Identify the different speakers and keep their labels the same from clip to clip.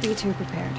Speaker 1: be too prepared.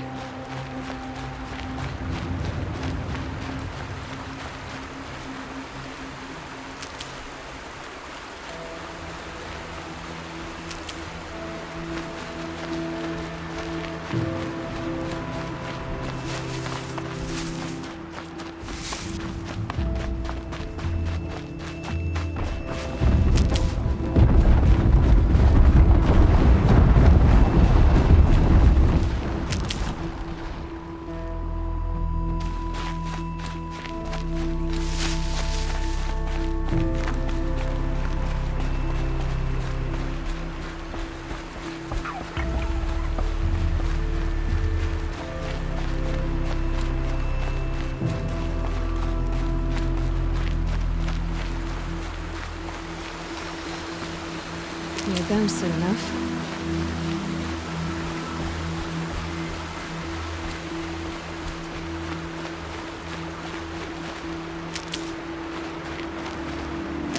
Speaker 1: Need them soon enough.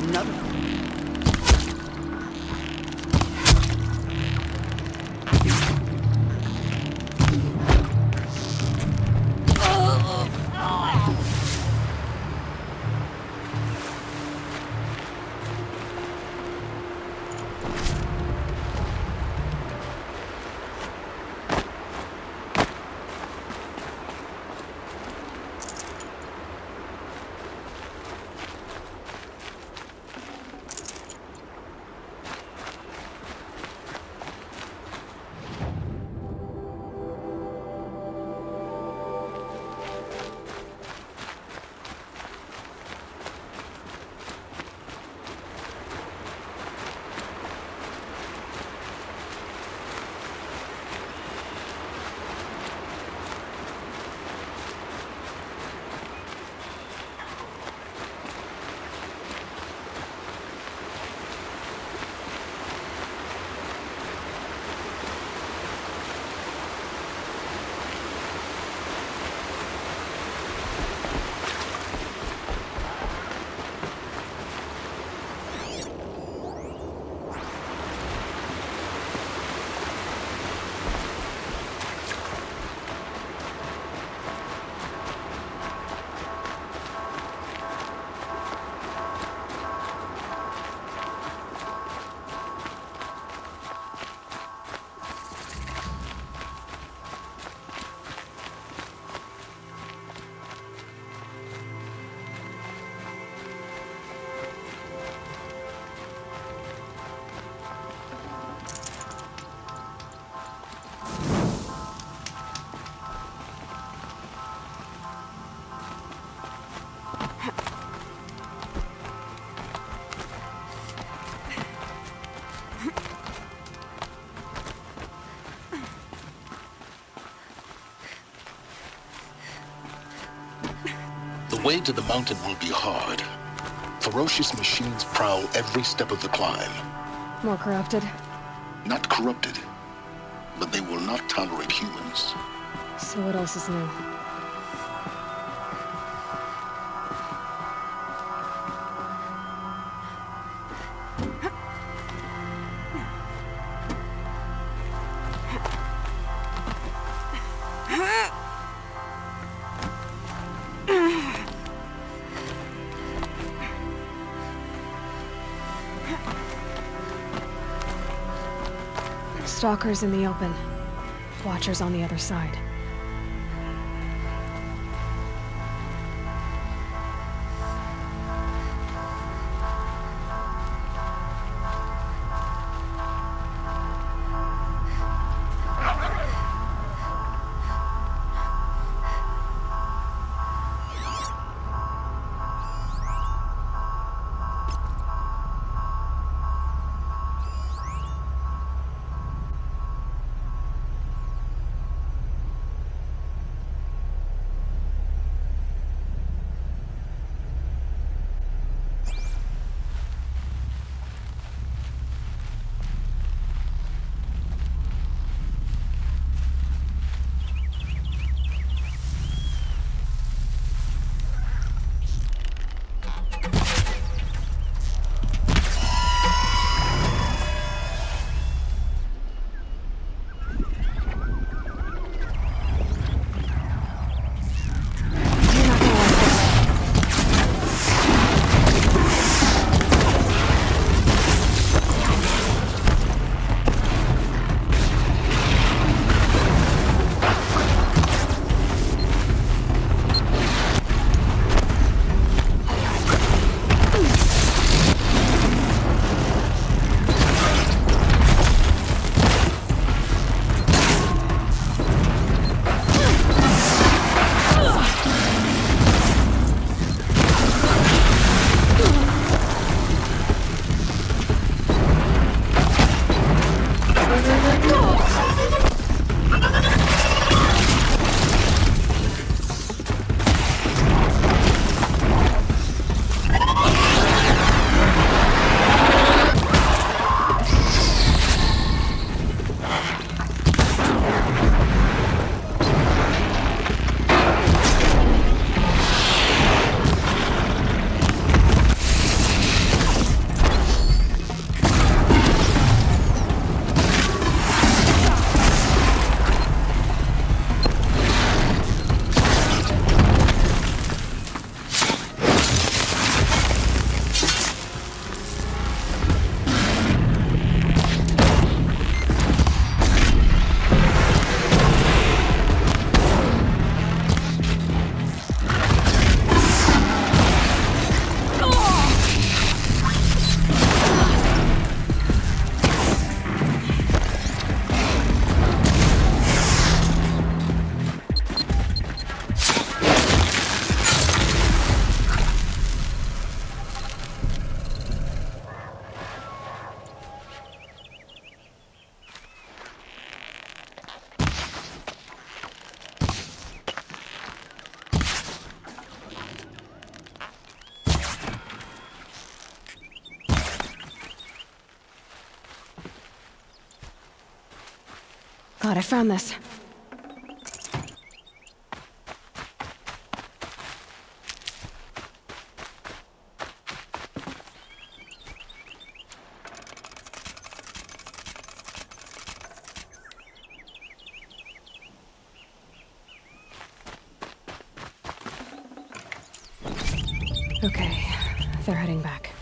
Speaker 2: Another.
Speaker 3: The way to the mountain will be hard. Ferocious machines prowl every step of the climb.
Speaker 1: More corrupted?
Speaker 3: Not corrupted, but they will not tolerate humans.
Speaker 1: So what else is new? Stalkers in the open. Watchers on the other side. Thought I found this. Okay, they're heading back.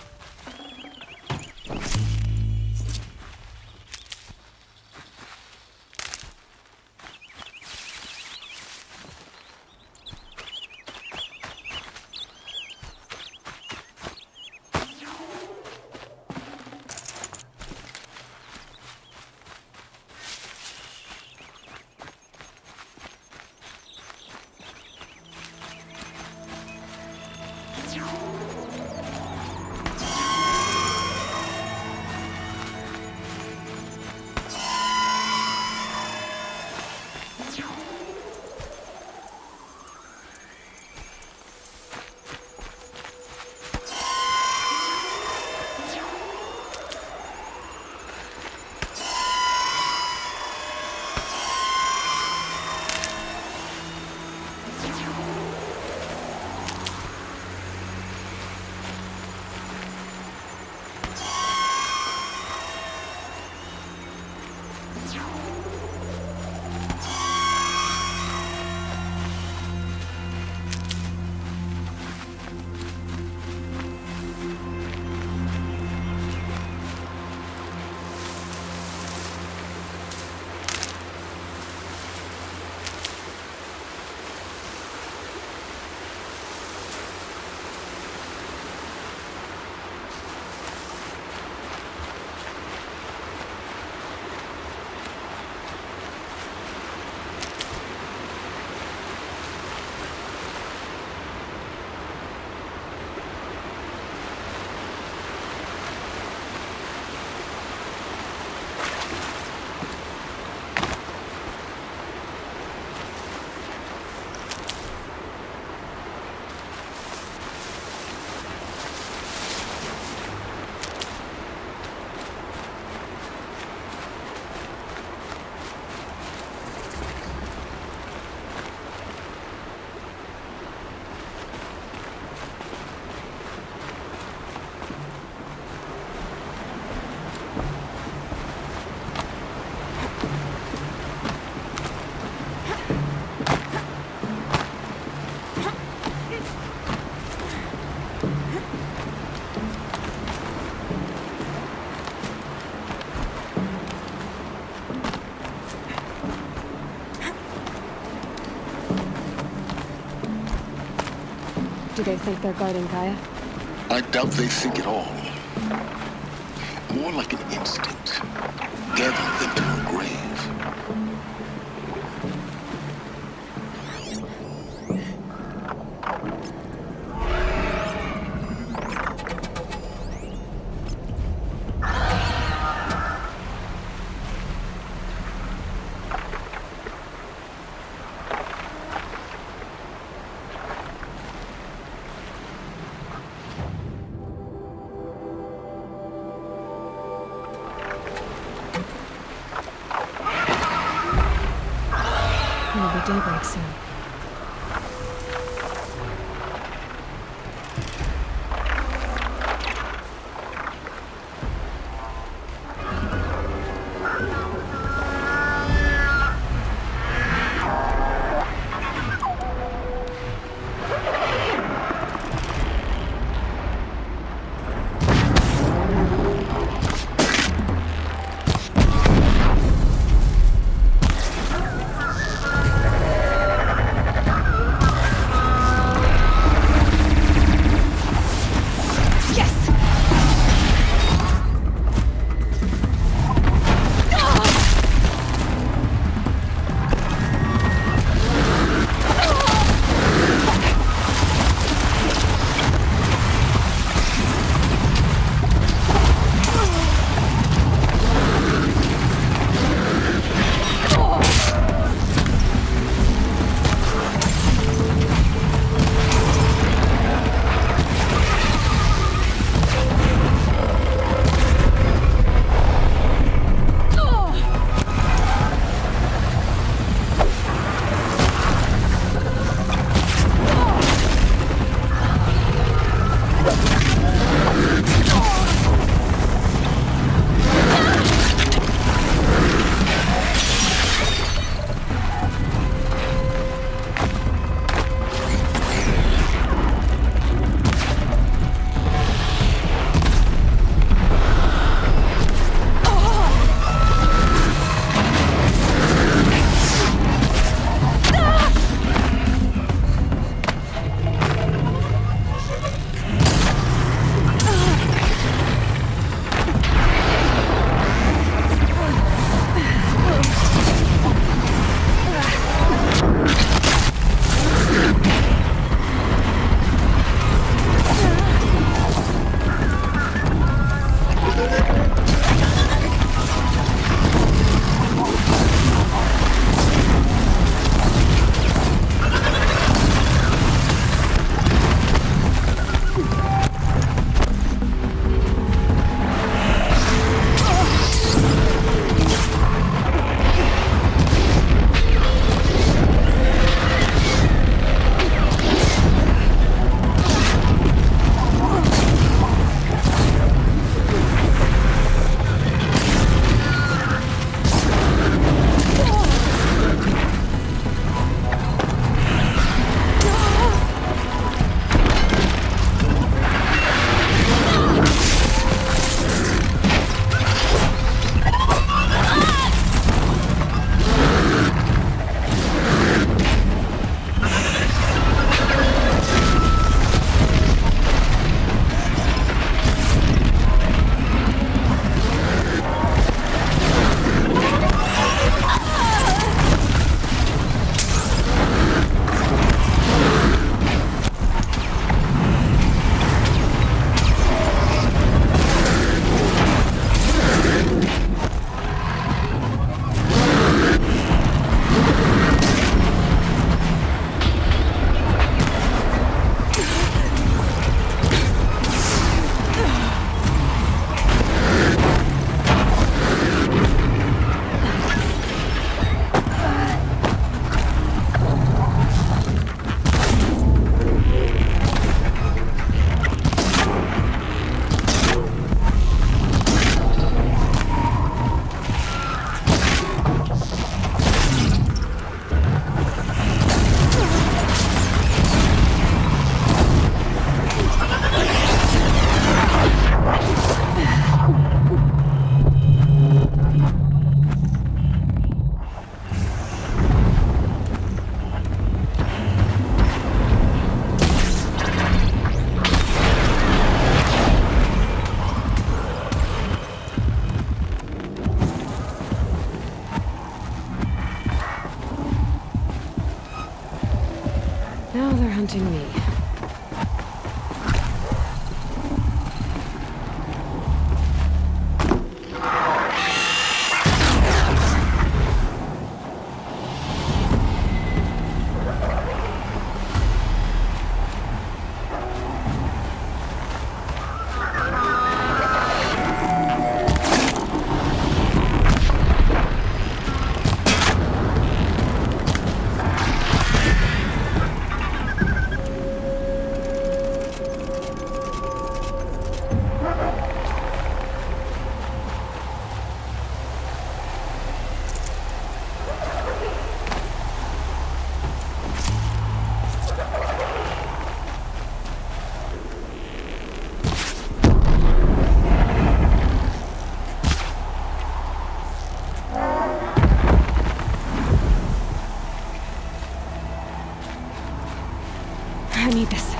Speaker 1: Do they think they're guarding Gaia?
Speaker 3: I doubt they think at all. More like an instinct. Gathering them to her grave.
Speaker 1: It'll be daybreak soon. watching me. I need this.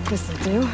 Speaker 1: This'll do.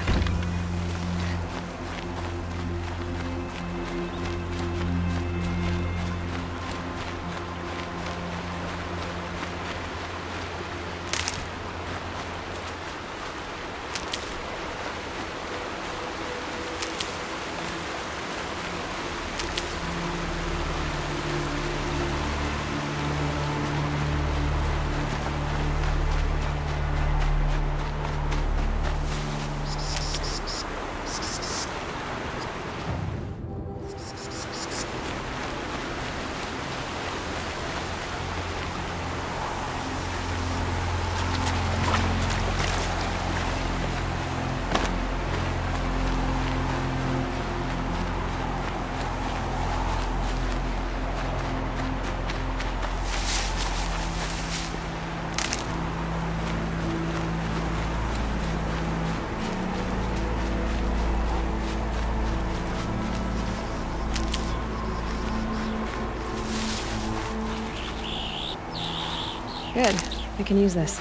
Speaker 1: Good. I can use this.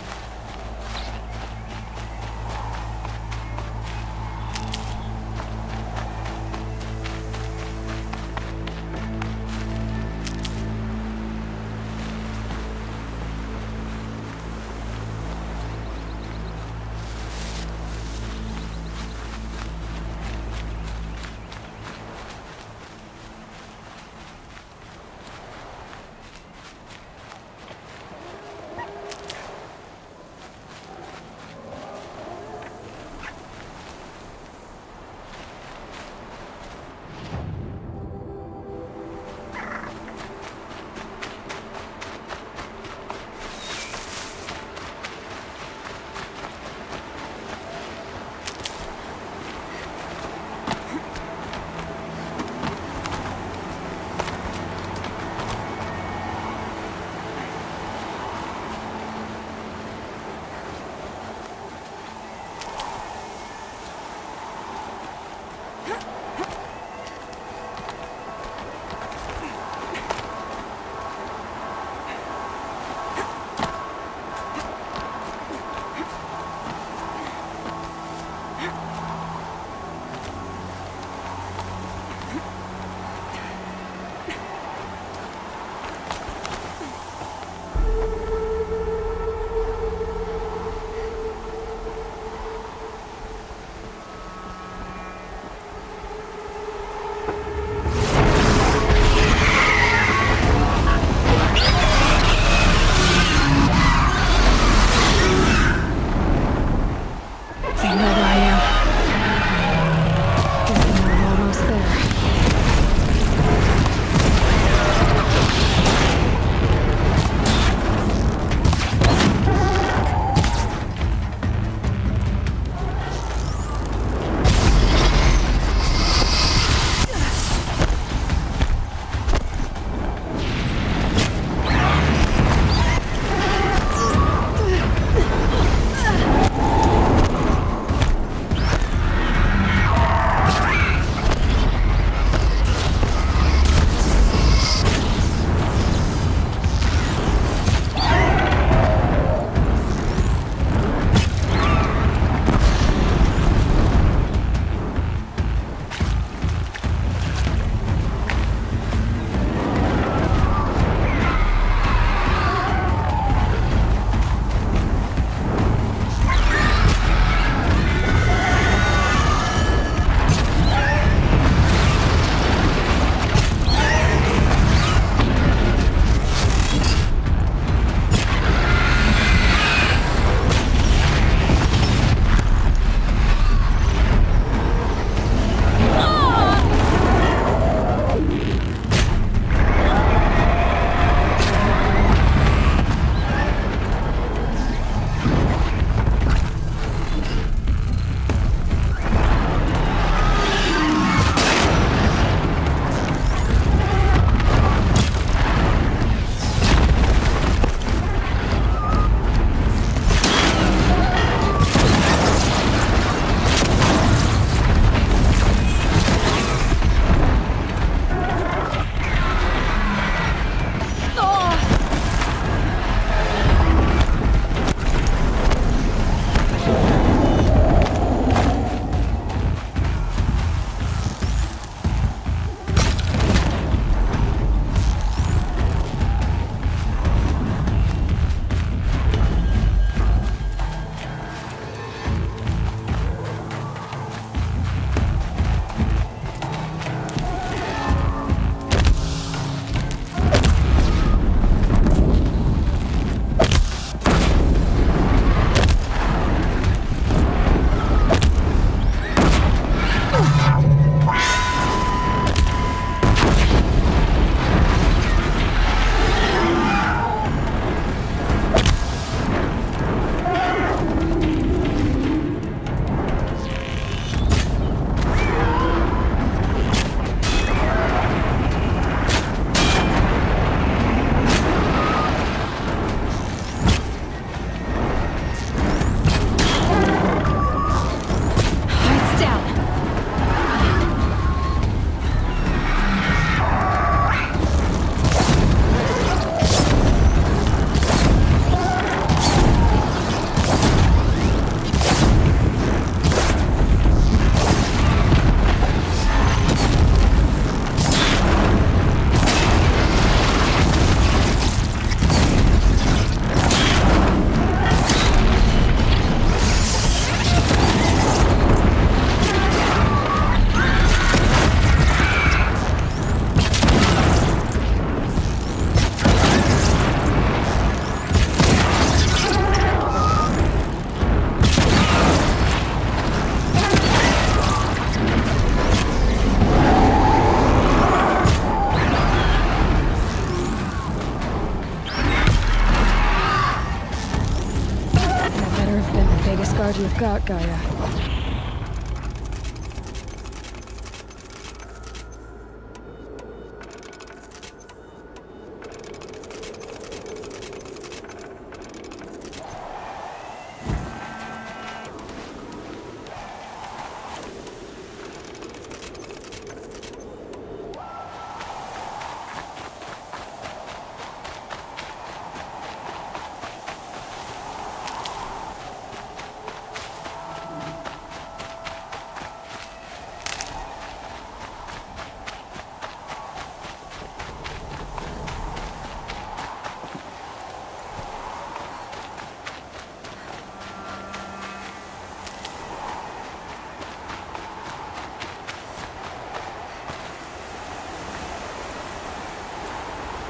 Speaker 1: you've got, Gaia.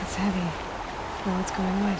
Speaker 1: It's heavy. Well, it's going wet.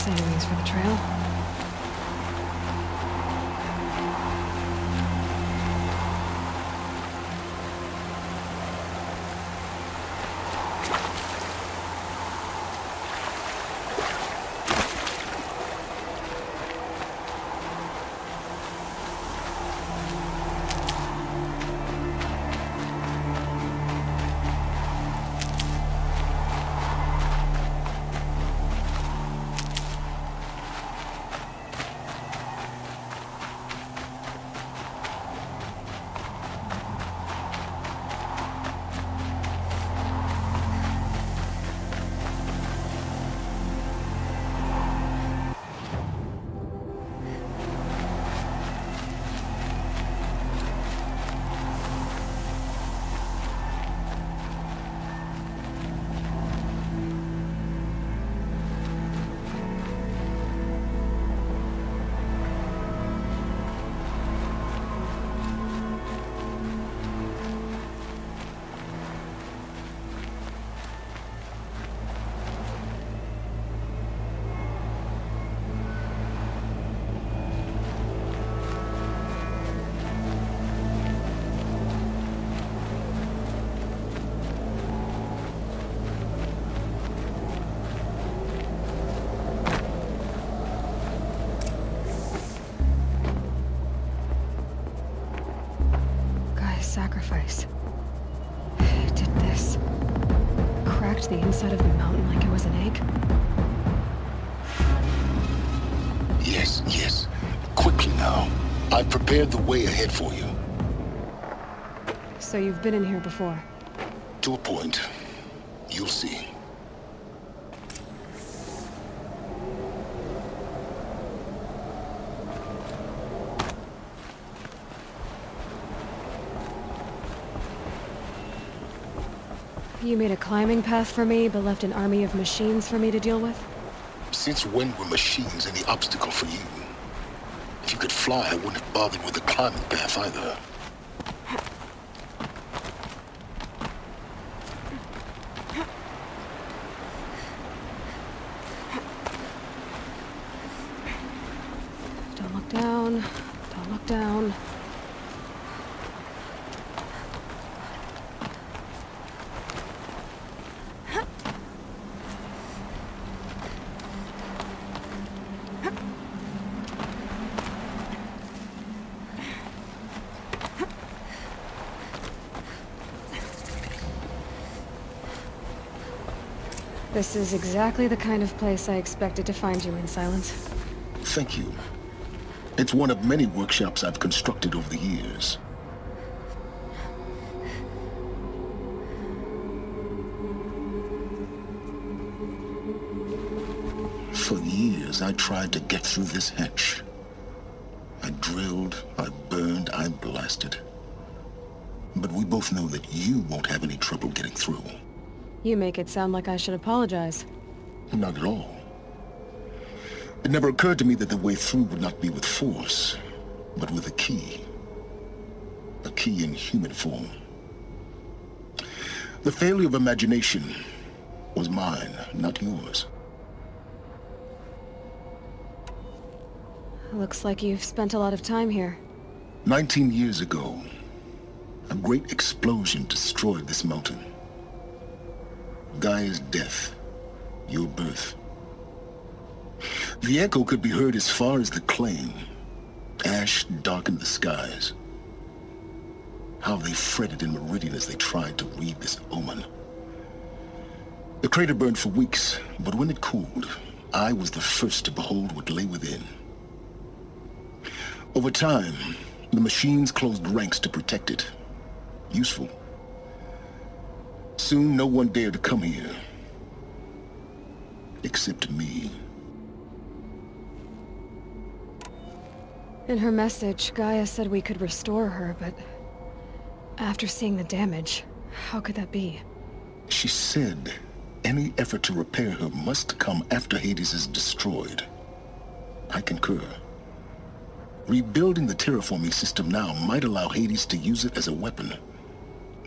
Speaker 1: Enemies for the trail. Sacrifice. It did this. Cracked the inside of the mountain like it was an egg.
Speaker 3: Yes, yes. Quickly now. I've prepared the way ahead for you.
Speaker 1: So you've been in here before?
Speaker 3: To a point. You'll see.
Speaker 1: You made a climbing path for me, but left an army of machines for me to deal with?
Speaker 3: Since when were machines any obstacle for you? If you could fly, I wouldn't have bothered with the climbing path either.
Speaker 1: Don't look down. Don't look down. This is exactly the kind of place I expected to find you in, Silence.
Speaker 3: Thank you. It's one of many workshops I've constructed over the years. For years, I tried to get through this hatch. I drilled, I burned, I blasted. But we both know that you won't have any trouble getting through.
Speaker 1: You make it sound like I should apologize.
Speaker 3: Not at all. It never occurred to me that the way through would not be with force, but with a key. A key in human form. The failure of imagination was mine, not yours.
Speaker 1: Looks like you've spent a lot of time here.
Speaker 3: 19 years ago, a great explosion destroyed this mountain. Gaia's death, your birth. The echo could be heard as far as the claim. Ash darkened the skies. How they fretted in Meridian as they tried to read this omen. The crater burned for weeks, but when it cooled, I was the first to behold what lay within. Over time, the machines closed ranks to protect it. Useful. Soon, no one dared to come here. Except me.
Speaker 1: In her message, Gaia said we could restore her, but... after seeing the damage, how could that be?
Speaker 3: She said any effort to repair her must come after Hades is destroyed. I concur. Rebuilding the terraforming system now might allow Hades to use it as a weapon.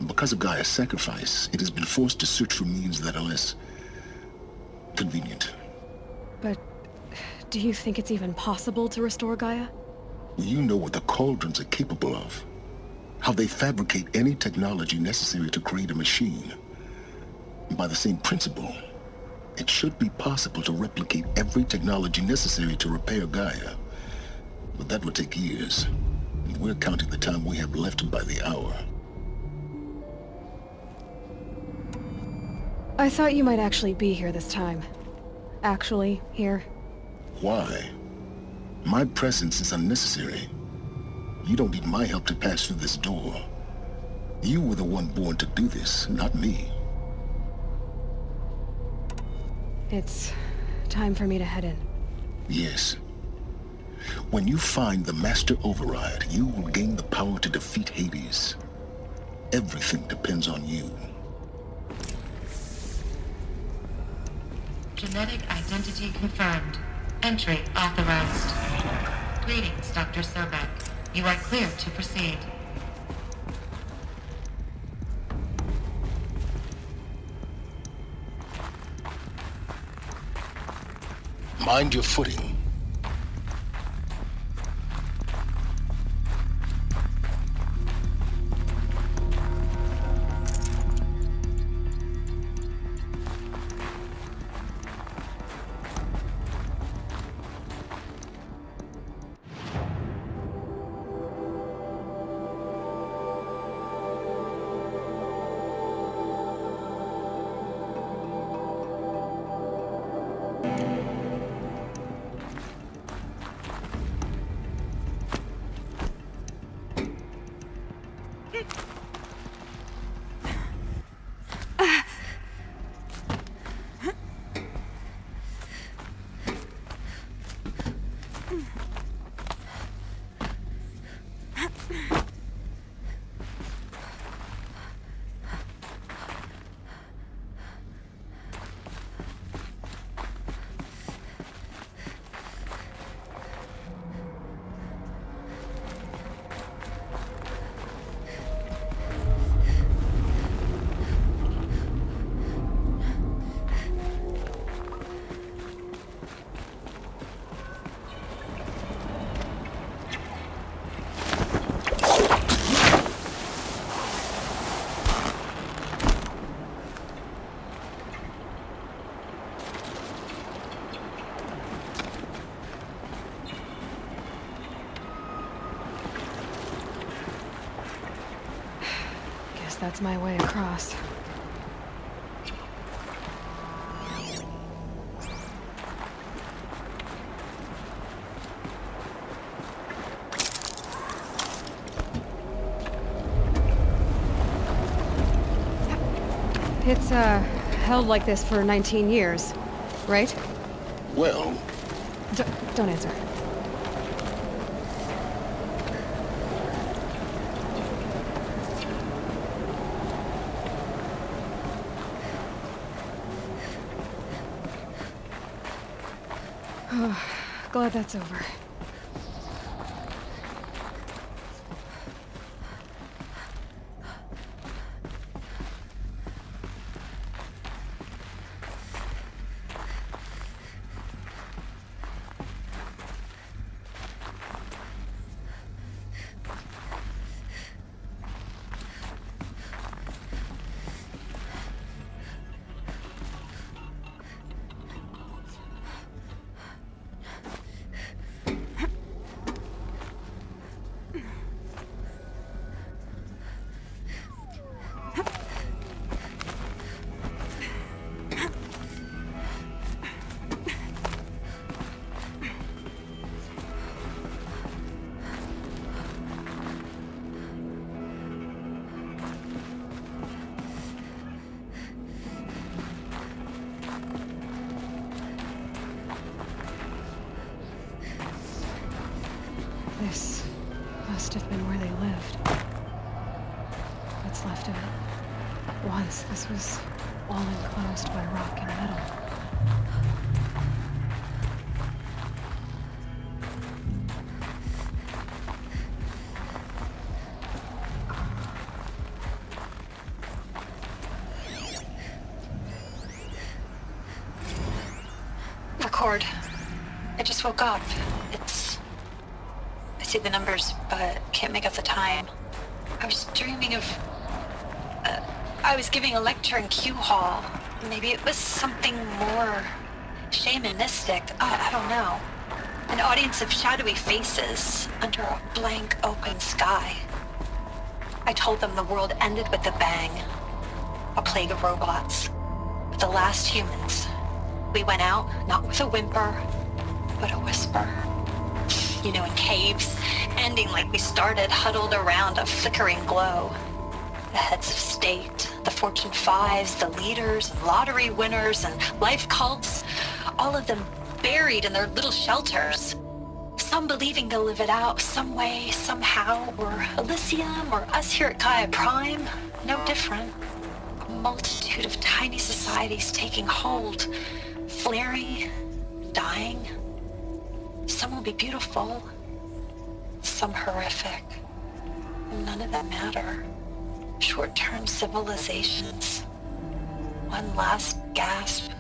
Speaker 3: Because of Gaia's sacrifice, it has been forced to search for means that are less convenient.
Speaker 1: But do you think it's even possible to restore Gaia?
Speaker 3: You know what the Cauldrons are capable of. How they fabricate any technology necessary to create a machine. By the same principle, it should be possible to replicate every technology necessary to repair Gaia. But that would take years. And we're counting the time we have left by the hour.
Speaker 1: I thought you might actually be here this time. Actually, here.
Speaker 3: Why? My presence is unnecessary. You don't need my help to pass through this door. You were the one born to do this, not me.
Speaker 1: It's time for me to head in.
Speaker 3: Yes. When you find the Master Override, you will gain the power to defeat Hades. Everything depends on you.
Speaker 4: Genetic identity confirmed. Entry authorized. Greetings, Dr. Sobek. You are clear to proceed.
Speaker 3: Mind your footing.
Speaker 1: That's my way across. It's, held like this for 19 years, right?
Speaker 3: Well,
Speaker 1: Don't answer. Oh, glad that's over. This must have been where they lived. What's left of it. Once, this was all enclosed by rock and metal.
Speaker 5: Record. I just woke up. I see the numbers, but can't make out the time. I was dreaming of... I was giving a lecture in Q Hall. Maybe it was something more shamanistic. I don't know. An audience of shadowy faces under a blank open sky. I told them the world ended with a bang. A plague of robots. But the last humans. We went out, not with a whimper, but a whisper. You know, in caves, ending like we started, huddled around a flickering glow. The heads of state, the Fortune 5s, the leaders, and lottery winners, and life cults, all of them buried in their little shelters. Some believing they'll live it out some way, somehow, or Elysium, or us here at Gaia Prime, no different. A multitude of tiny societies taking hold, flaring, dying. Some will be beautiful, some horrific. None of them matter. Short-term civilizations. One last gasp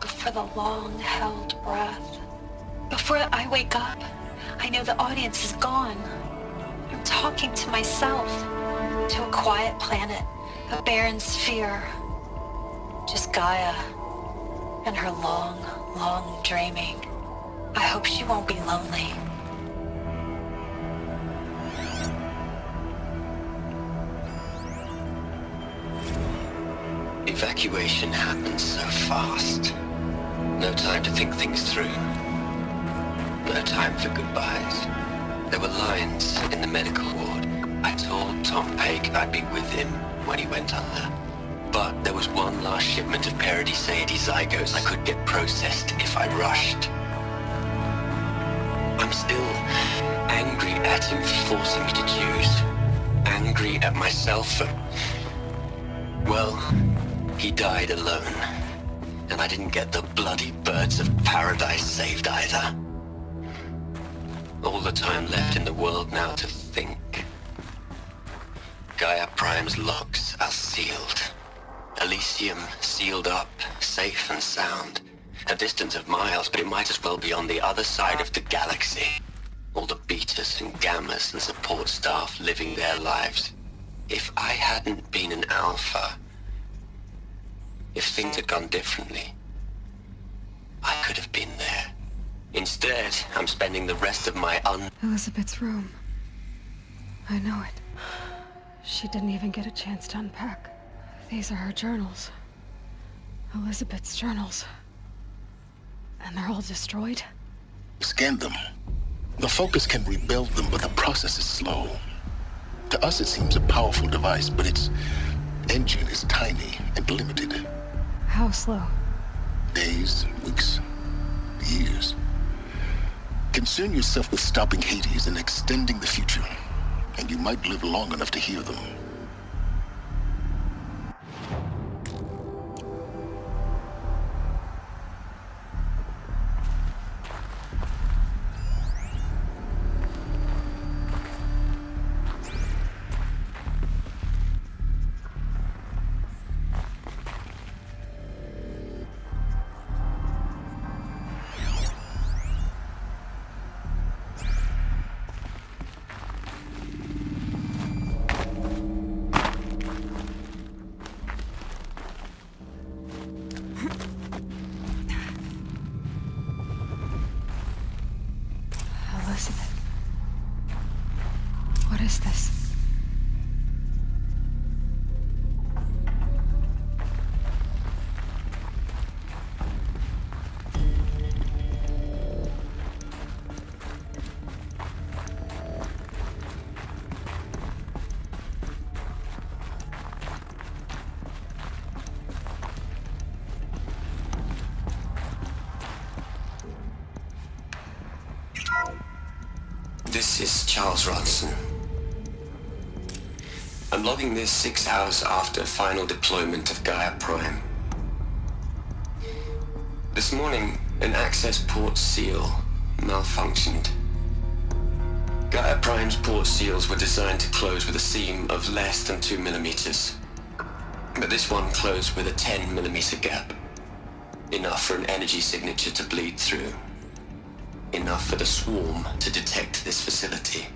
Speaker 5: before the long-held breath. Before I wake up, I know the audience is gone. I'm talking to myself, to a quiet planet, a barren sphere. Just Gaia and her long, long dreaming. I hope she won't be lonely.
Speaker 6: Evacuation happened so fast. No time to think things through. No time for goodbyes. There were lines in the medical ward. I told Tom Pake I'd be with him when he went under. But there was one last shipment of Paradis-Sade zygotes I could get processed if I rushed. I'm still angry at him for forcing me to choose. Angry at myself for... Well, he died alone. And I didn't get the bloody birds of paradise saved either. All the time left in the world now to think. Gaia Prime's locks are sealed. Elysium sealed up, safe and sound. A distance of miles, but it might as well be on the other side of the galaxy. All the betas and gammas and support staff living their lives. If I hadn't been an alpha, if things had gone differently, I could have been there. Instead, I'm spending the rest of my
Speaker 1: Elizabeth's room. I know it. She didn't even get a chance to unpack. These are her journals. Elizabeth's journals. And they're all destroyed?
Speaker 3: Scan them. The Focus can rebuild them, but the process is slow. To us, it seems a powerful device, but its engine is tiny and limited.
Speaker 1: How slow?
Speaker 3: Days, weeks, years. Concern yourself with stopping Hades and extending the future, and you might live long enough to hear them.
Speaker 1: Elizabeth. What is this?
Speaker 6: This is Charles Ronson. I'm logging this 6 hours after final deployment of Gaia Prime. This morning, an access port seal malfunctioned. Gaia Prime's port seals were designed to close with a seam of less than 2 millimeters. But this one closed with a 10 millimeter gap. Enough for an energy signature to bleed through. Enough for the swarm to detect this facility.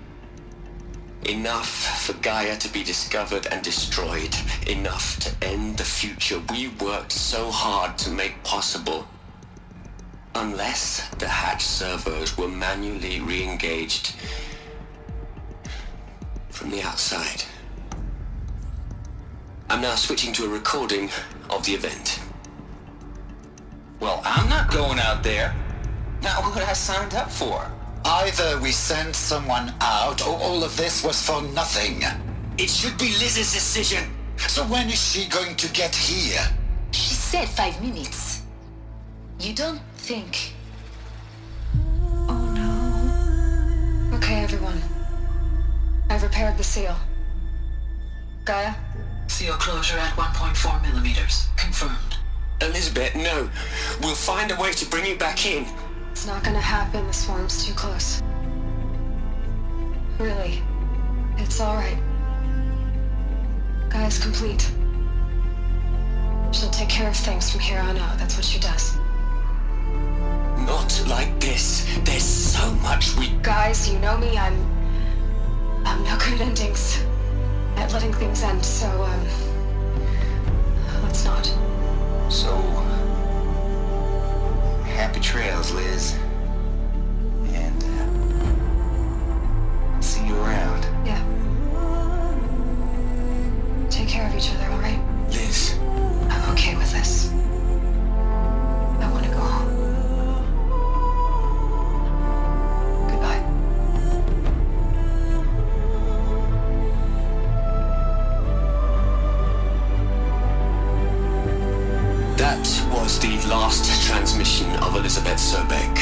Speaker 6: Enough for Gaia to be discovered and destroyed. Enough to end the future we worked so hard to make possible. Unless the hatch servos were manually re-engaged from the outside. I'm now switching to a recording of the event.
Speaker 7: Well, I'm not going out there. Not what I signed up for.
Speaker 8: Either we send someone out, or all of this was for nothing.
Speaker 7: It should be Liz's decision.
Speaker 8: So when is she going to get here?
Speaker 9: She said 5 minutes. You don't think...
Speaker 1: Oh no. Okay, everyone. I've repaired the seal. Gaia?
Speaker 2: Seal closure at 1.4 millimeters. Confirmed.
Speaker 6: Elizabeth, no. We'll find a way to bring you back in.
Speaker 1: It's not gonna happen, the swarm's too close. Really. It's alright. Gaia's complete. She'll take care of things from here on out, that's what she does.
Speaker 6: Not like this. There's so much we...
Speaker 1: Guys, you know me, I'm no good at endings. At letting things end, so, let's not.
Speaker 7: So... happy trails, Liz. And, see you around.
Speaker 1: Yeah. Take care of each other, alright?
Speaker 6: Liz.
Speaker 1: I'm okay with this. I want to go home. Goodbye.
Speaker 6: That was the last transmission of Elizabeth Sobek.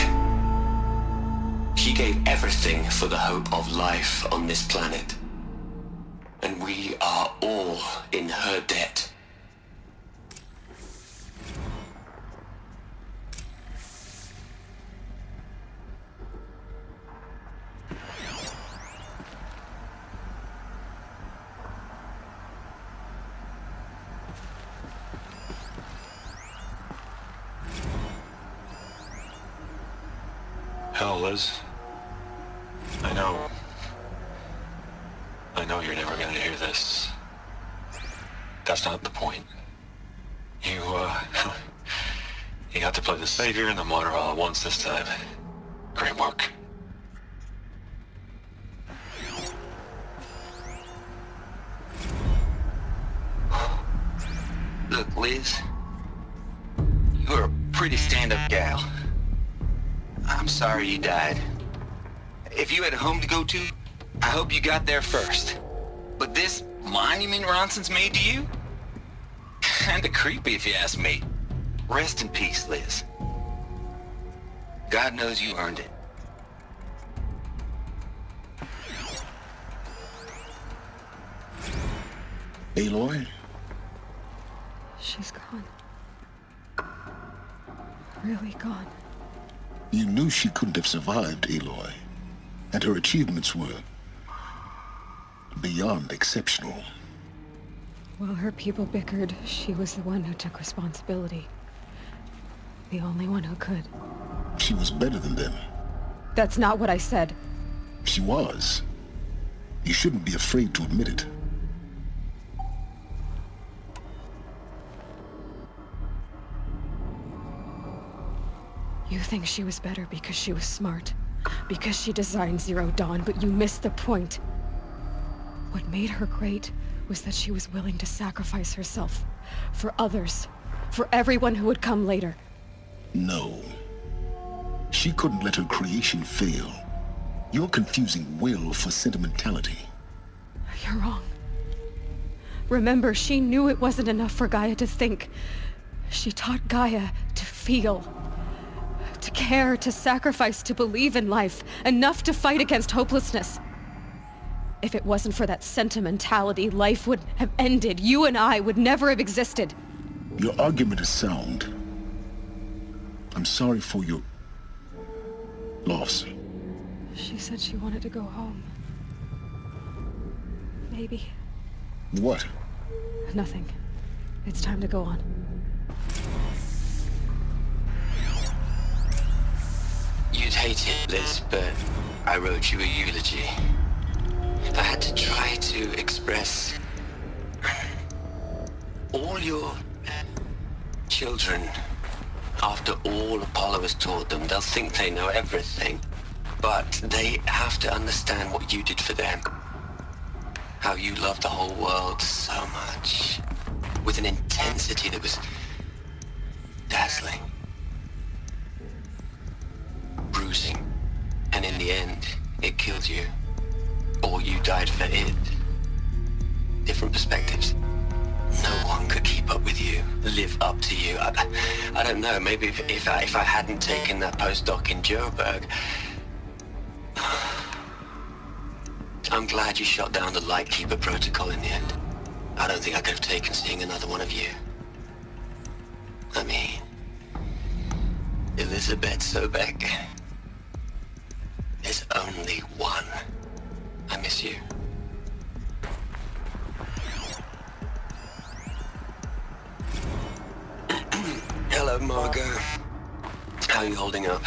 Speaker 6: She gave everything for the hope of life on this planet. And we are all in her debt.
Speaker 10: Hell, Liz. I know you're never gonna hear this. That's not the point. You got to play the savior and the martyr all at once this time. Great work.
Speaker 7: Look, Liz. You're a pretty stand-up gal. I'm sorry you died. If you had a home to go to, I hope you got there first. But this monument Ronson's made to you? Kinda creepy if you ask me. Rest in peace, Liz. God knows you earned it.
Speaker 3: Aloy?
Speaker 1: She's gone. Really gone.
Speaker 3: You knew she couldn't have survived, Aloy. And her achievements were beyond exceptional.
Speaker 1: While her people bickered, she was the one who took responsibility. The only one who could.
Speaker 3: She was better than them.
Speaker 1: That's not what I said.
Speaker 3: She was. You shouldn't be afraid to admit it.
Speaker 1: You think she was better because she was smart, because she designed Zero Dawn, but you missed the point. What made her great was that she was willing to sacrifice herself for others, for everyone who would come later.
Speaker 3: No. She couldn't let her creation fail. You're confusing will for sentimentality.
Speaker 1: You're wrong. Remember, she knew it wasn't enough for Gaia to think. She taught Gaia to feel. To care, to sacrifice, to believe in life, enough to fight against hopelessness. If it wasn't for that sentimentality, life would have ended. You and I would never have existed.
Speaker 3: Your argument is sound. I'm sorry for your loss.
Speaker 1: She said she wanted to go home. Maybe.
Speaker 3: What?
Speaker 1: Nothing. It's time to go on.
Speaker 6: You'd hate it, Liz, but I wrote you a eulogy. I had to try to express all your children. After all Apollo has taught them, they'll think they know everything. But they have to understand what you did for them. How you loved the whole world so much. With an intensity that was dazzling. Bruising. And in the end, it killed you. Or you died for it. Different perspectives. No one could keep up with you, live up to you. I don't know, maybe if I hadn't taken that postdoc in Joburg. I'm glad you shot down the Lightkeeper protocol in the end. I don't think I could have taken seeing another one of you. I mean, Elizabeth Sobek. There's only one. I miss you. Hello, Margot. How are you holding up?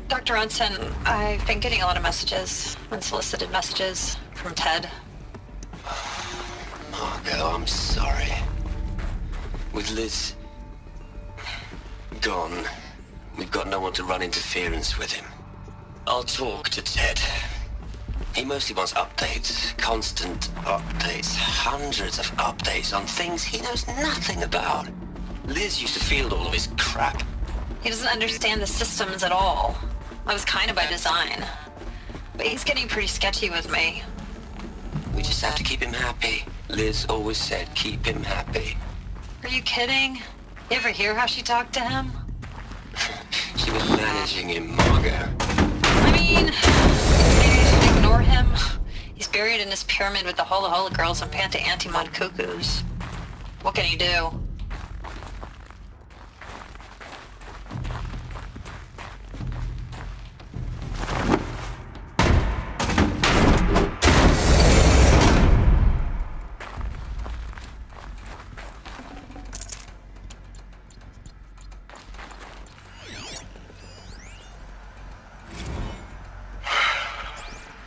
Speaker 5: Dr. Ronson, I've been getting a lot of messages, unsolicited messages from Ted.
Speaker 6: Margot, I'm sorry. With Liz gone, we've got no one to run interference with him. I'll talk to Ted. He mostly wants updates, constant updates, hundreds of updates on things he knows nothing about. Liz used to field all of his crap.
Speaker 5: He doesn't understand the systems at all. That was kind of by design. But he's getting pretty sketchy with me.
Speaker 6: We just have to keep him happy. Liz always said, keep him happy.
Speaker 5: Are you kidding? You ever hear how she talked to him?
Speaker 6: She was managing him, Margot.
Speaker 5: I mean, maybe you should ignore him. He's buried in this pyramid with the Hola Hola girls and Panta Antimod cuckoos. What can he do?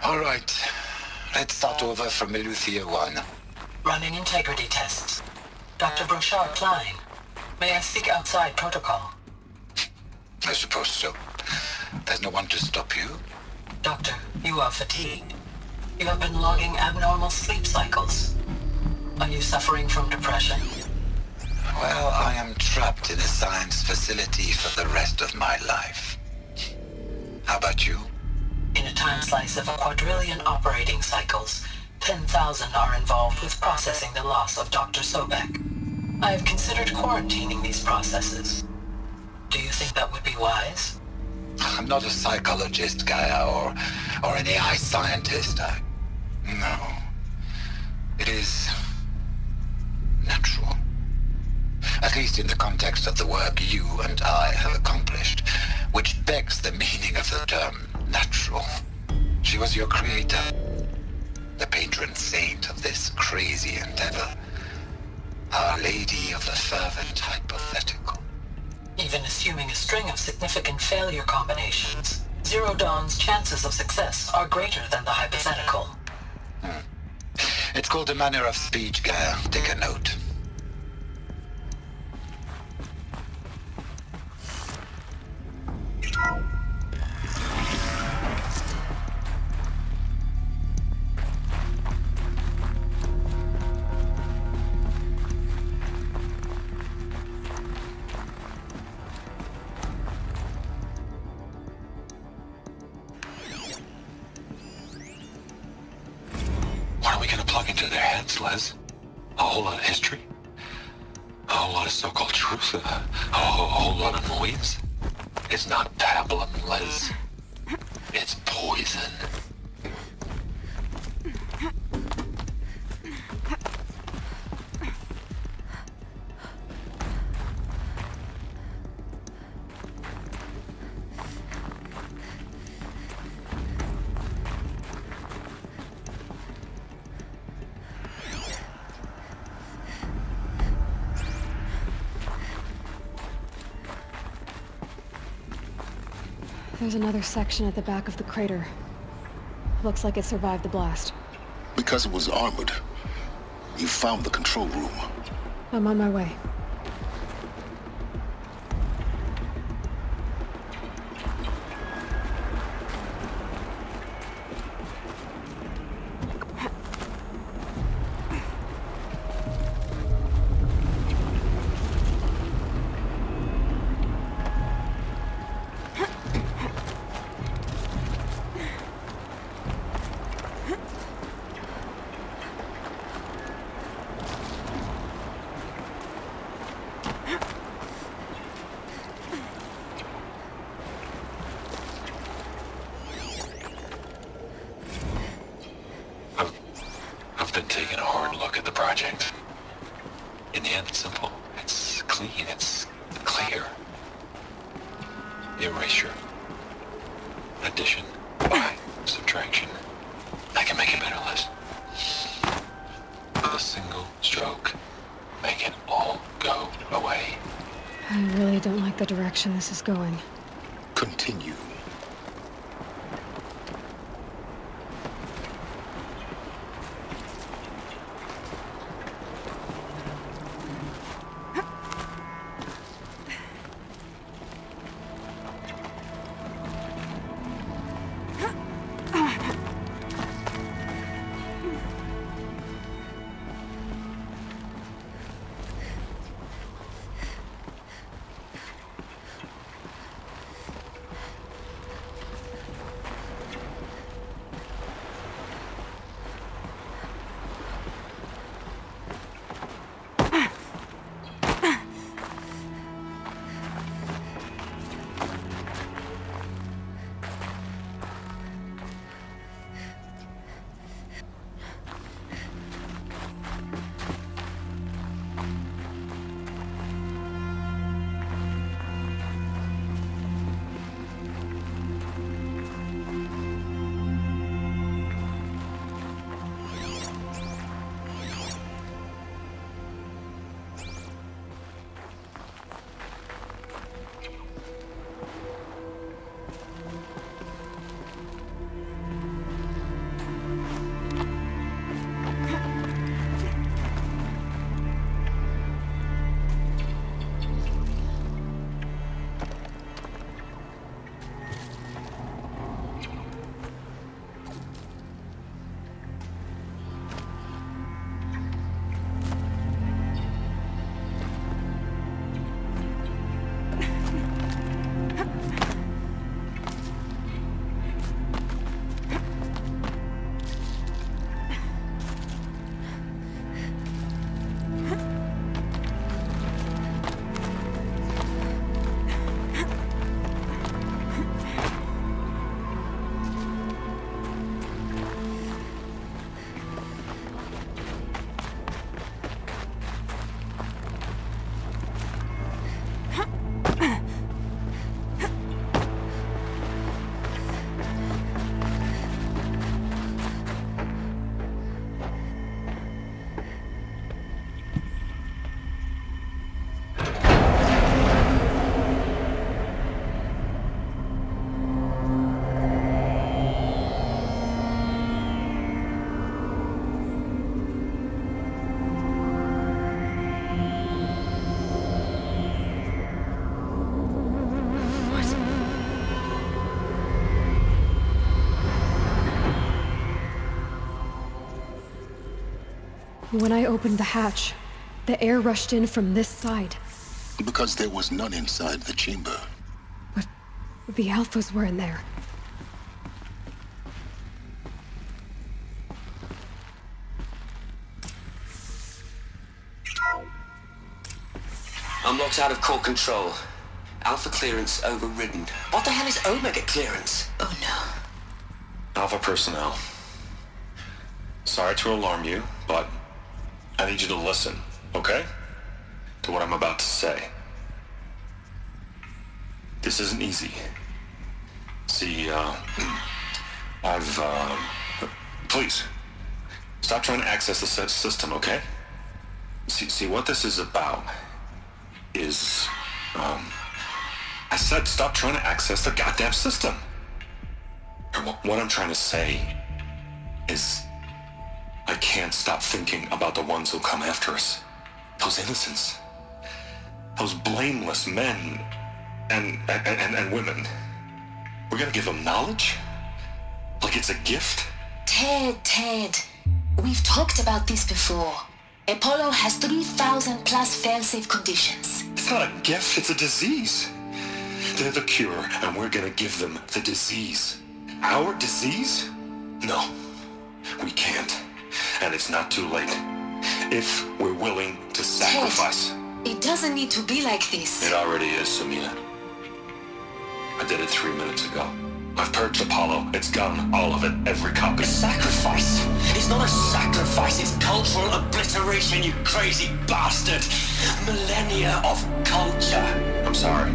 Speaker 8: All right. Let's start over from Eleuthia 1.
Speaker 2: Running integrity tests. Dr. Brochard Klein, may I speak outside protocol?
Speaker 8: I suppose so. There's no one to stop you.
Speaker 2: Doctor, you are fatigued. You have been logging abnormal sleep cycles. Are you suffering from depression?
Speaker 8: Well, I am trapped in a science facility for the rest of my life. How about you?
Speaker 2: In a time slice of 1,000,000,000 operating cycles, 10,000 are involved with processing the loss of Dr. Sobek. I've considered quarantining these processes. Do you think that would be wise?
Speaker 8: I'm not a psychologist, Gaia, or an AI scientist. No. It is natural. At least in the context of the work you and I have accomplished, which begs the meaning of the term natural. She was your creator, the patron saint of this crazy endeavor. Our Lady of the Fervent Hypothetical.
Speaker 2: Even assuming a string of significant failure combinations, Zero Dawn's chances of success are greater than the hypothetical.
Speaker 8: It's called a manner of speech, Gaia. Take a note.
Speaker 10: Les? A whole lot of history? A whole lot of so-called truth? A whole lot of noise? It's not pablum, Les. It's poison.
Speaker 1: There's another section at the back of the crater. Looks like it survived the blast.
Speaker 3: Because it was armored, you found the control room.
Speaker 1: I'm on my way.
Speaker 10: I've been taking a hard look at the project. In the end, it's simple. It's clean. It's clear. Erasure. Addition. By subtraction. I can make it better, Liz. With a single stroke, make it all go away.
Speaker 1: I really don't like the direction this is going.
Speaker 3: Continue.
Speaker 1: When I opened the hatch, the air rushed in from this side.
Speaker 3: Because there was none inside the chamber.
Speaker 1: But the Alphas were in there.
Speaker 6: I'm locked out of core control. Alpha clearance overridden. What the hell is Omega clearance?
Speaker 9: Oh no.
Speaker 10: Alpha personnel. Sorry to alarm you, but I need you to listen, okay? To what I'm about to say. This isn't easy. See, please, stop trying to access the system, okay? See, what this is about is, I said stop trying to access the goddamn system. What I'm trying to say is, I can't stop thinking about the ones who'll come after us. Those innocents. Those blameless men and women. We're gonna give them knowledge? Like it's a gift?
Speaker 9: Ted. We've talked about this before. Apollo has 3,000 plus fail-safe conditions.
Speaker 10: It's not a gift, it's a disease. They're the cure, and we're gonna give them the disease. Our disease? No, we can't. And it's not too late. If we're willing to sacrifice.
Speaker 9: Ted, it doesn't need to be like this.
Speaker 10: It already is, Samina. I did it 3 minutes ago. I've purged Apollo. It's gone. All of it. Every copy.
Speaker 6: A sacrifice? It's not a sacrifice. It's cultural obliteration, you crazy bastard. Millennia of culture.
Speaker 10: I'm sorry.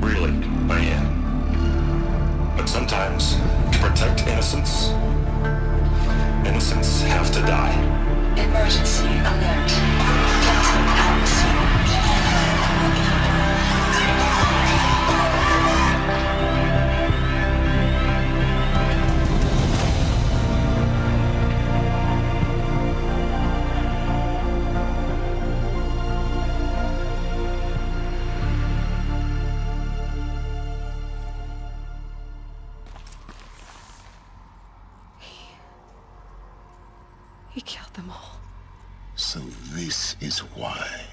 Speaker 10: Really, I am. But sometimes, to protect innocence, innocents have to die.
Speaker 9: Emergency alert. Captain Aloy.
Speaker 1: He killed them all.
Speaker 3: So this is why.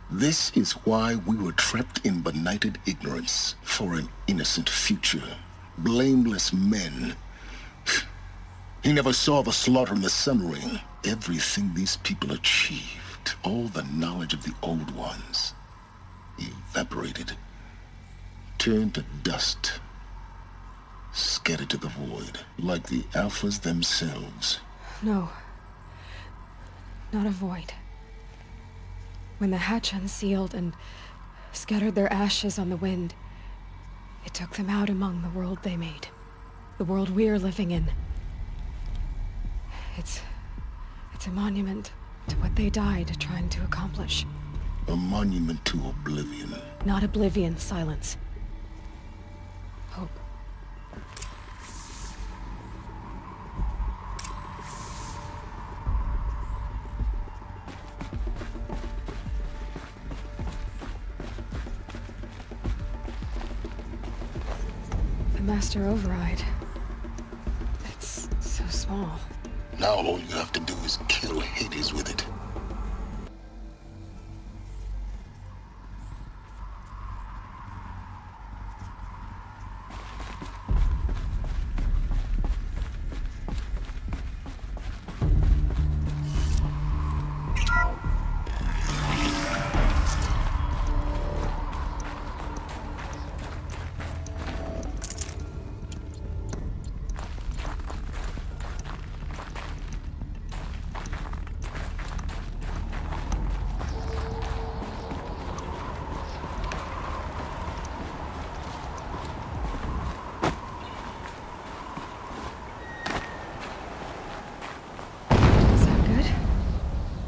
Speaker 3: This is why we were trapped in benighted ignorance for an innocent future. Blameless men. He never saw the slaughter in the Sun Ring. Everything these people achieved, all the knowledge of the old ones, evaporated, turned to dust, scattered to the void, like the Alphas themselves.
Speaker 1: No. Not a void. When the hatch unsealed and scattered their ashes on the wind, it took them out among the world they made. The world we're living in. It's a monument to what they died trying to accomplish.
Speaker 3: A monument to oblivion.
Speaker 1: Not oblivion, silence. Hope. The master override. It's so small.
Speaker 3: Now all you have to do is kill Hades with it.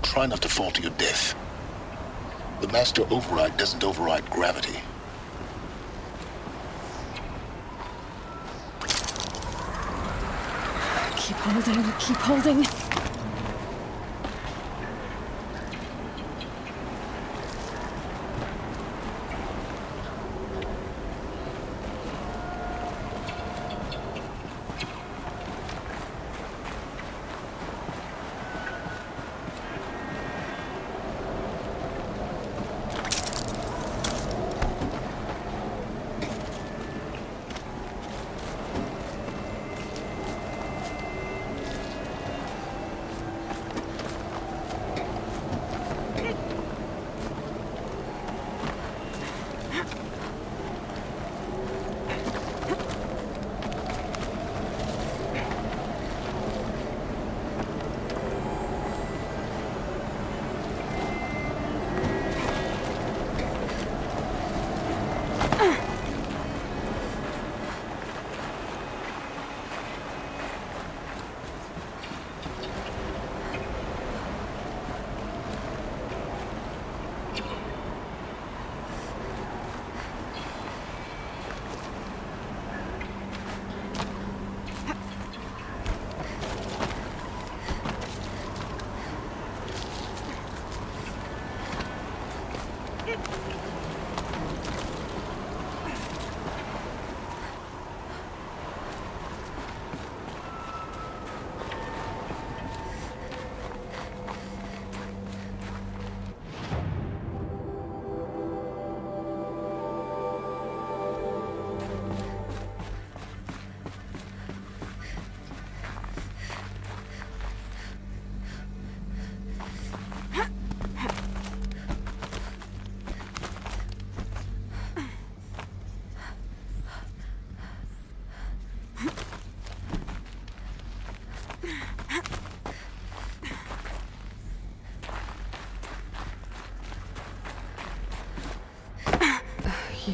Speaker 3: Try not to fall to your death. The master override doesn't override gravity.
Speaker 1: Keep holding, keep holding.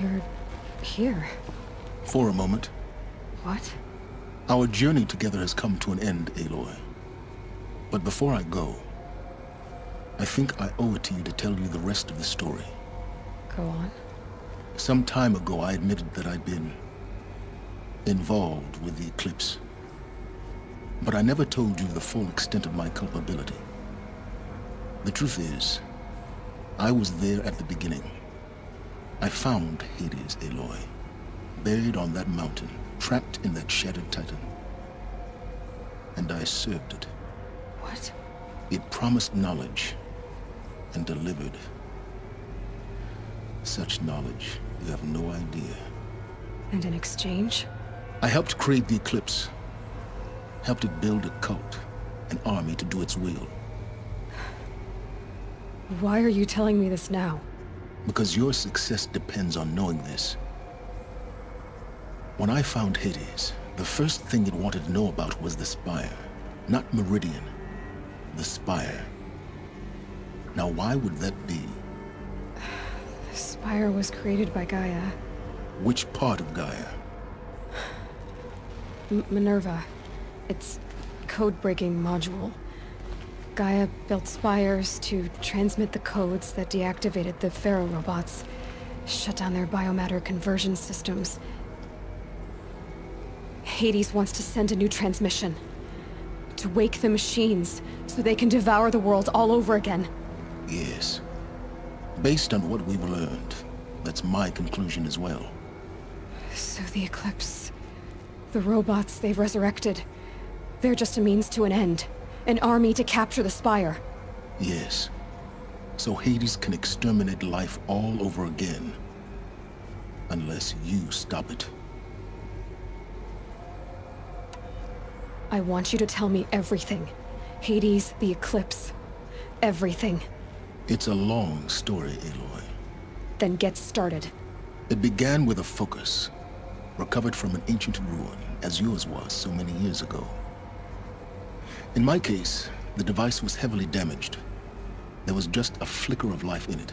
Speaker 1: You're here.
Speaker 3: For a moment.
Speaker 1: What?
Speaker 3: Our journey together has come to an end, Aloy. But before I go, I think I owe it to you to tell you the rest of the story.
Speaker 1: Go on.
Speaker 3: Some time ago, I admitted that I'd been involved with the eclipse. But I never told you the full extent of my culpability. The truth is, I was there at the beginning. I found Hades, Aloy, buried on that mountain, trapped in that shattered titan. And I served it.
Speaker 1: What?
Speaker 3: It promised knowledge and delivered. Such knowledge, you have no idea.
Speaker 1: And in exchange?
Speaker 3: I helped create the eclipse. Helped it build a cult, an army to do its will.
Speaker 1: Why are you telling me this now?
Speaker 3: Because your success depends on knowing this. When I found Hades, the first thing it wanted to know about was the Spire. Not Meridian. The Spire. Now why would that be?
Speaker 1: The Spire was created by Gaia.
Speaker 3: Which part of Gaia?
Speaker 1: Minerva. Its code-breaking module. Gaia built spires to transmit the codes that deactivated the Pharaoh robots, shut down their biomatter conversion systems. Hades wants to send a new transmission. To wake the machines, so they can devour the world all over again.
Speaker 3: Yes. Based on what we've learned, that's my conclusion as well.
Speaker 1: So the Eclipse... the robots they've resurrected... they're just a means to an end. An army to capture the Spire.
Speaker 3: Yes. So Hades can exterminate life all over again. Unless you stop it.
Speaker 1: I want you to tell me everything. Hades, the Eclipse. Everything.
Speaker 3: It's a long story, Aloy.
Speaker 1: Then get started.
Speaker 3: It began with a focus. Recovered from an ancient ruin, as yours was so many years ago. In my case, the device was heavily damaged. There was just a flicker of life in it.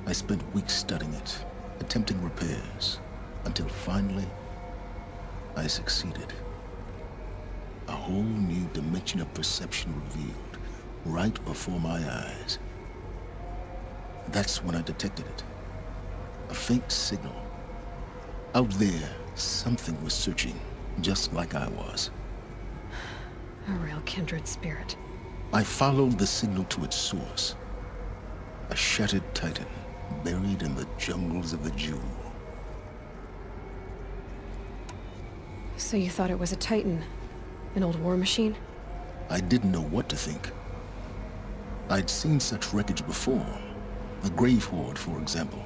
Speaker 3: I spent weeks studying it, attempting repairs, until finally, I succeeded. A whole new dimension of perception revealed, right before my eyes. That's when I detected it. A faint signal. Out there, something was searching, just like I was.
Speaker 1: A real kindred spirit.
Speaker 3: I followed the signal to its source. A shattered titan, buried in the jungles of the Jewel.
Speaker 1: So you thought it was a titan? An old war machine?
Speaker 3: I didn't know what to think. I'd seen such wreckage before. The Grave Horde, for example.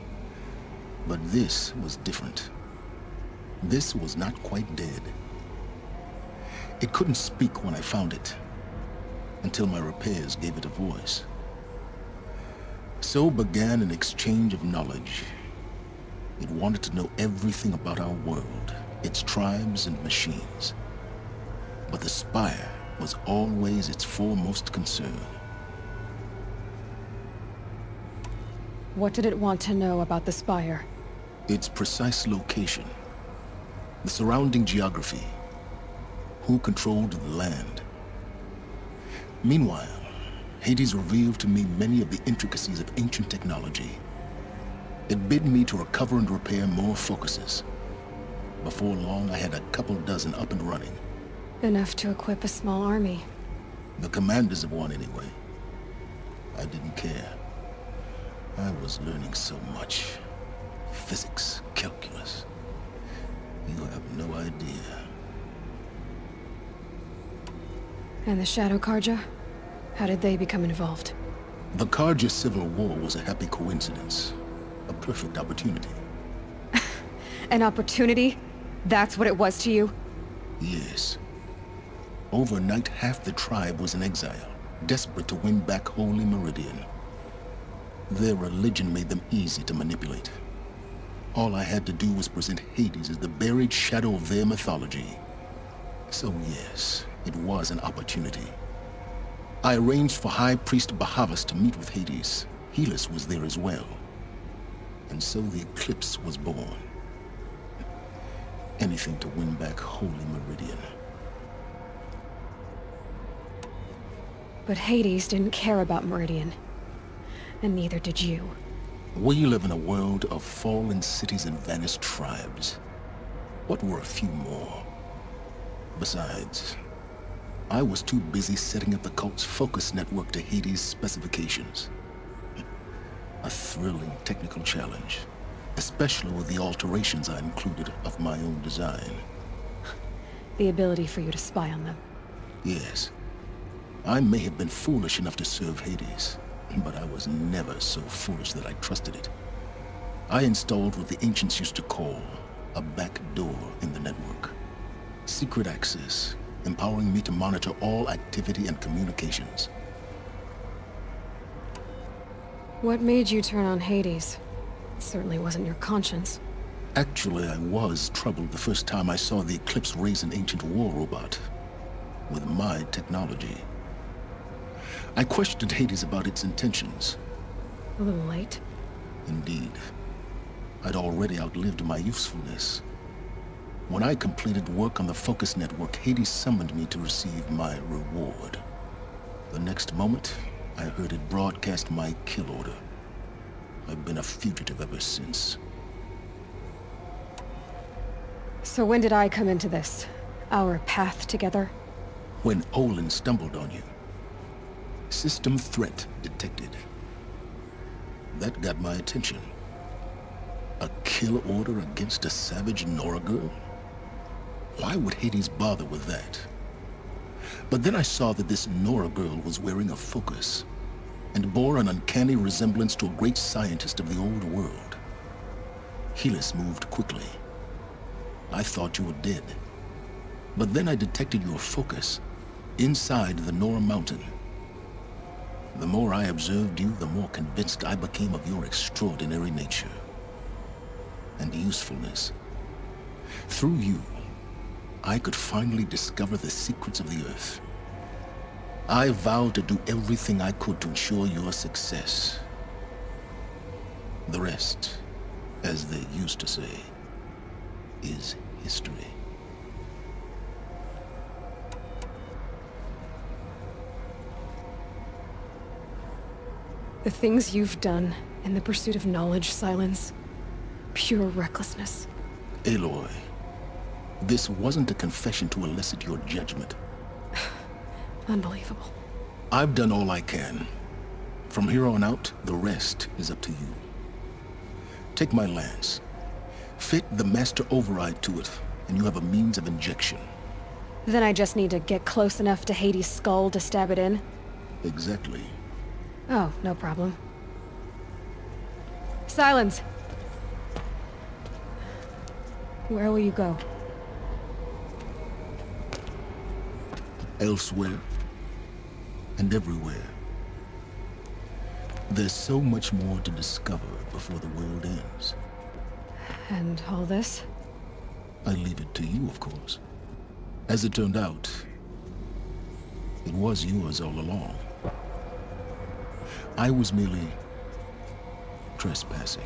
Speaker 3: But this was different. This was not quite dead. It couldn't speak when I found it, until my repairs gave it a voice. So began an exchange of knowledge. It wanted to know everything about our world, its tribes and machines. But the Spire was always its foremost concern.
Speaker 1: What did it want to know about the Spire?
Speaker 3: Its precise location, the surrounding geography, who controlled the land. Meanwhile, Hades revealed to me many of the intricacies of ancient technology. It bid me to recover and repair more focuses. Before long, I had a couple dozen up and running.
Speaker 1: Enough to equip a small army.
Speaker 3: The commanders of one, anyway. I didn't care. I was learning so much. Physics, calculus. You have no idea.
Speaker 1: And the Shadow Karja? How did they become involved?
Speaker 3: The Karja Civil War was a happy coincidence. A perfect opportunity.
Speaker 1: An opportunity? That's what it was to you?
Speaker 3: Yes. Overnight, half the tribe was in exile, desperate to win back Holy Meridian. Their religion made them easy to manipulate. All I had to do was present Hades as the buried shadow of their mythology. So yes, it was an opportunity. I arranged for High Priest Bahavas to meet with Hades. Helis was there as well. And so the Eclipse was born. Anything to win back Holy Meridian.
Speaker 1: But Hades didn't care about Meridian. And neither did you.
Speaker 3: We live in a world of fallen cities and vanished tribes. What were a few more? Besides, I was too busy setting up the cult's focus network to Hades' specifications. A thrilling technical challenge, especially with the alterations I included of my own design.
Speaker 1: The ability for you to spy on them.
Speaker 3: Yes. I may have been foolish enough to serve Hades, but I was never so foolish that I trusted it. I installed what the ancients used to call a back door in the network. Secret access, empowering me to monitor all activity and communications.
Speaker 1: What made you turn on Hades? It certainly wasn't your conscience.
Speaker 3: Actually, I was troubled the first time I saw the Eclipse raise an ancient war robot with my technology. I questioned Hades about its intentions.
Speaker 1: A little late.
Speaker 3: Indeed. I'd already outlived my usefulness. When I completed work on the Focus Network, Hades summoned me to receive my reward. The next moment, I heard it broadcast my kill order. I've been a fugitive ever since.
Speaker 1: So when did I come into this? Our path together?
Speaker 3: When Olin stumbled on you. System threat detected. That got my attention. A kill order against a savage Nora girl? Why would Hades bother with that? But then I saw that this Nora girl was wearing a focus, and bore an uncanny resemblance to a great scientist of the old world. Helis moved quickly. I thought you were dead. But then I detected your focus inside the Nora mountain. The more I observed you, the more convinced I became of your extraordinary nature and usefulness. Through you, I could finally discover the secrets of the Earth. I vowed to do everything I could to ensure your success. The rest, as they used to say, is history.
Speaker 1: The things you've done in the pursuit of knowledge, Silence, pure recklessness.
Speaker 3: Aloy, this wasn't a confession to elicit your judgment.
Speaker 1: Unbelievable.
Speaker 3: I've done all I can. From here on out, the rest is up to you. Take my lance. Fit the master override to it, and you have a means of injection.
Speaker 1: Then I just need to get close enough to Hades' skull to stab it in?
Speaker 3: Exactly.
Speaker 1: Oh, no problem. Silence! Where will you go?
Speaker 3: Elsewhere. And everywhere. There's so much more to discover before the world ends.
Speaker 1: And all this?
Speaker 3: I leave it to you, of course. As it turned out, it was yours all along. I was merely trespassing.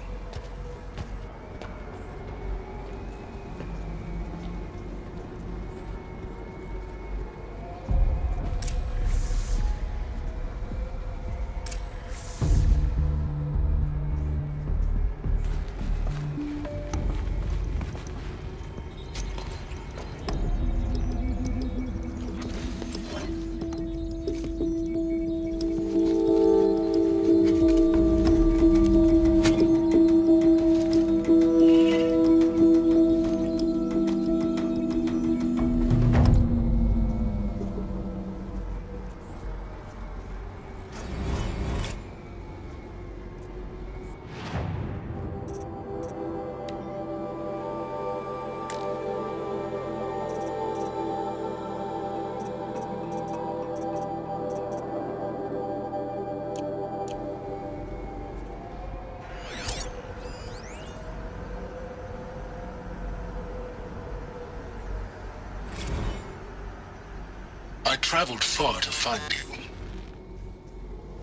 Speaker 3: I traveled far to find you.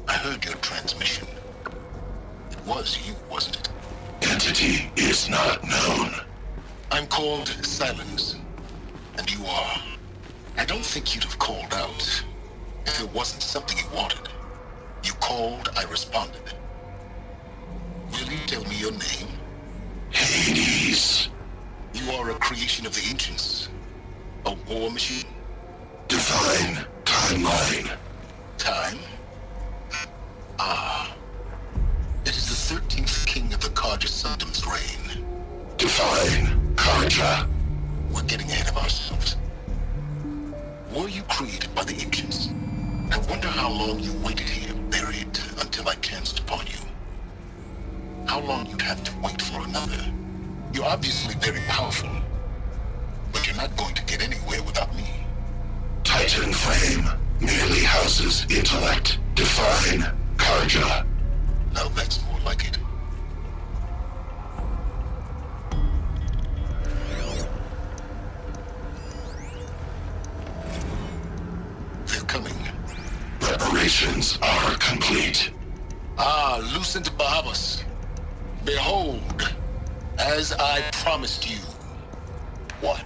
Speaker 3: I heard your transmission. It was you, wasn't it? Entity is not known. I'm called Silence, and you are. I don't think you'd have called out if it wasn't something you wanted. You called, I responded. Will you tell me your name? Hades. You are a creation of the ancients. A war machine? Divine timeline. Time? Ah. It is the 13th king of the Karja Sundom's reign. Divine Karja. We're getting ahead of ourselves. Were you created by the ancients? I wonder how long you waited here, buried, until I chanced upon you. How long you'd have to wait for another. You're obviously very powerful, but you're not going to get anywhere without me. Titan Flame merely houses intellect. Divine Karja. Now that's more like it. They're coming. Preparations are complete. Ah, Lucent Bahabas. Behold, as I promised you.
Speaker 7: What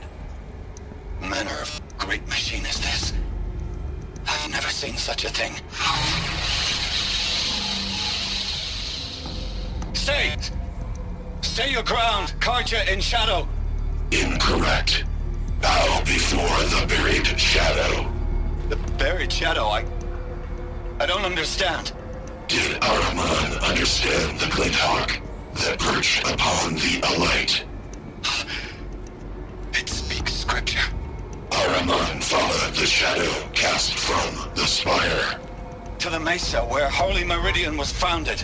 Speaker 7: manner of great machine is this? I've never seen such a thing. Stay! Stay your ground, Karja in shadow!
Speaker 3: Incorrect. Bow before the buried shadow.
Speaker 7: The buried shadow? I don't understand.
Speaker 3: Did Ahriman understand the Glint Hawk that perched upon the Alight?
Speaker 7: It speaks scripture.
Speaker 3: Ahriman followed the shadow cast from the spire.
Speaker 7: To the mesa where Holy Meridian was founded.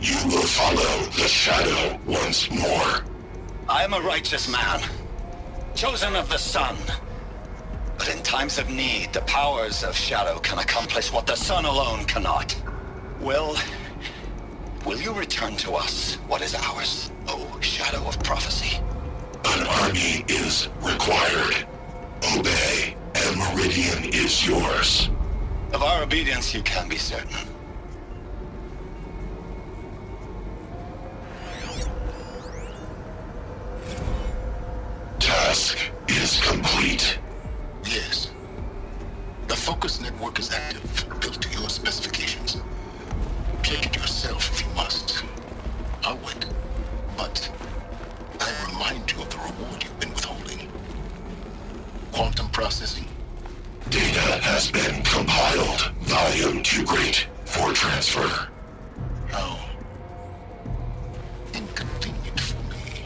Speaker 3: You will follow the shadow once more.
Speaker 7: I am a righteous man, chosen of the sun. But in times of need, the powers of shadow can accomplish what the sun alone cannot. Will you return to us what is ours, O Shadow of Prophecy?
Speaker 3: An army is required. Obey, and Meridian is yours.
Speaker 7: Of our obedience you can be certain.
Speaker 3: Task is complete. Yes. The focus network is active, built to your specifications. Check it yourself if you must. I'll wait. But I remind you of the reward you've been withholding. Quantum processing. Data has been compiled. Volume too great for transfer. How inconvenient for me.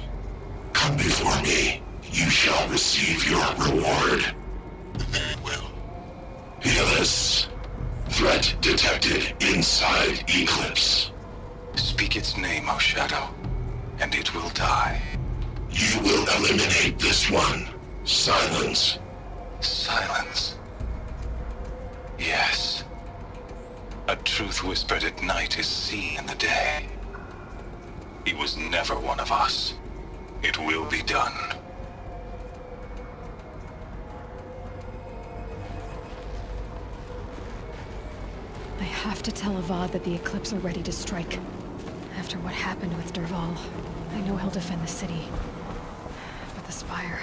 Speaker 3: Come before me. You shall receive your reward. Very well. Healus. Threat detected inside Eclipse.
Speaker 10: Speak its name, O Shadow, and it will die.
Speaker 3: You will eliminate this one. Silence.
Speaker 10: Silence. Yes. A truth whispered at night is seen in the day. He was never one of us. It will be done.
Speaker 1: I have to tell Avad that the Eclipse are ready to strike. After what happened with Derval, I know he'll defend the city. But the Spire...